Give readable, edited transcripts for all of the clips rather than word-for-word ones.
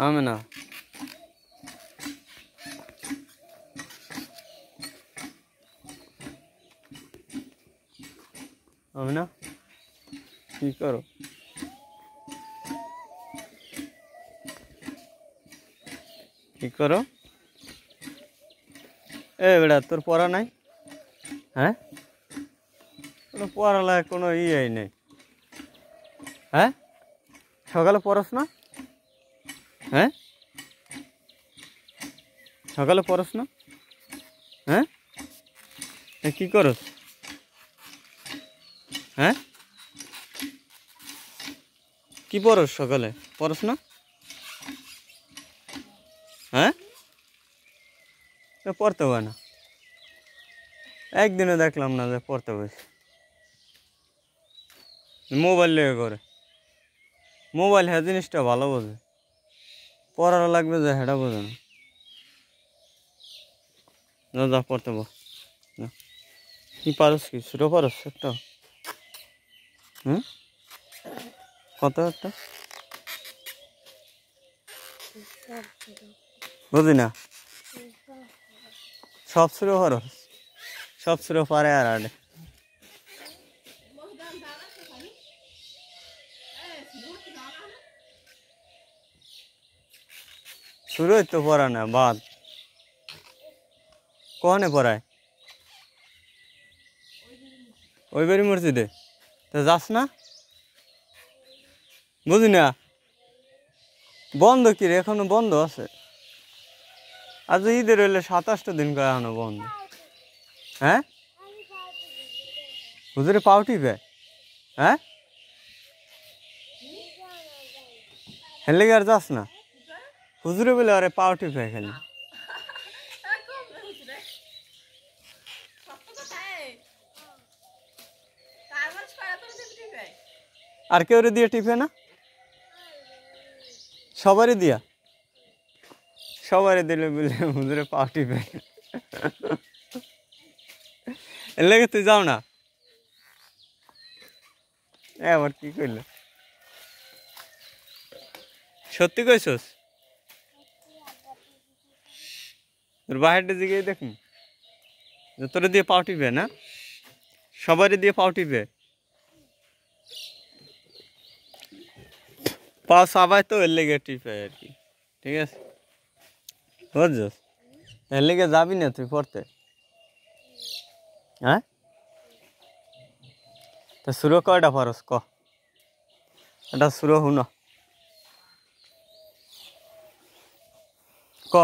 आमना आमना की करो की करो ए बेटा तोर पढ़ा नहीं हैं पढ़ाला कोनो इये नहीं हैं सकाले पढ़स ना हैं सकाले पढ़स ना हैं की करस हैं की पढ़स सकाले पढ़स ना हैं पढ़ते हुआ ना एक दिन देखलाम ना जे पढ़ते बस मोबाइल लेके करे मोबाइल है जिनिसटा भालो बोझे पढ़ार लागबे जे हेटा बोझे ना जा जा पढ़ते बस কি পারস কি ছোট পারস একটা কত একটা বুঝি না সব ছোট পারস সব ছোট পারে আর আরে শুরু তো পড়া না বাদ কোনে পড়ায় ওই বাড়ি মসজিদে তো যাস না বুঝি না বন্ধ কি রে এখনো বন্ধ আছে আজ ঈদের হইলে 27টা দিন করে এখনো বন্ধ হ্যাঁ হুজুরে পাও টিপে হ্যাঁ হেলে আর যাস না হুজুরে বলে আরে পাও টিপে খালি আর কেউ দিয়ে টিপে না সবারই দিয়া সবারই দিলে বলে হুজুরে পাও টিপে এর লেগে তুই যাও না আবার কি কইল সত্যি কইছস তোর বাহিরটা দিকে দেখুন তোরে দিয়ে পাও টিপে না সবারই দিয়ে পাও টিপে পা সবাই তো এর লেগে টিপে আর কি ঠিক আছে বুঝছস এর লেগে যাবি না তুই পড়তে হ্যাঁ তা শুরু কয়টা পারস ক এটা শুরু হুন ক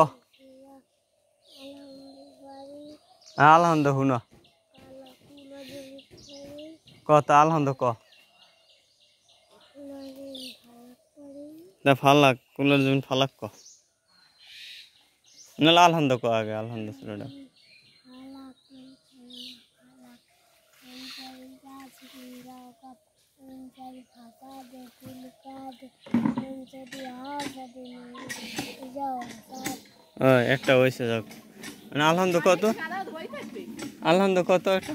আলহামদ হুন ক তা আলহামদ ক ফালাক কুলের জমিন ফালাক ক না আলহামদ ক আগে আলহামদ শুরুটা একটা হয়েছে যাক আলহামদ কত আলহামদ কত একটা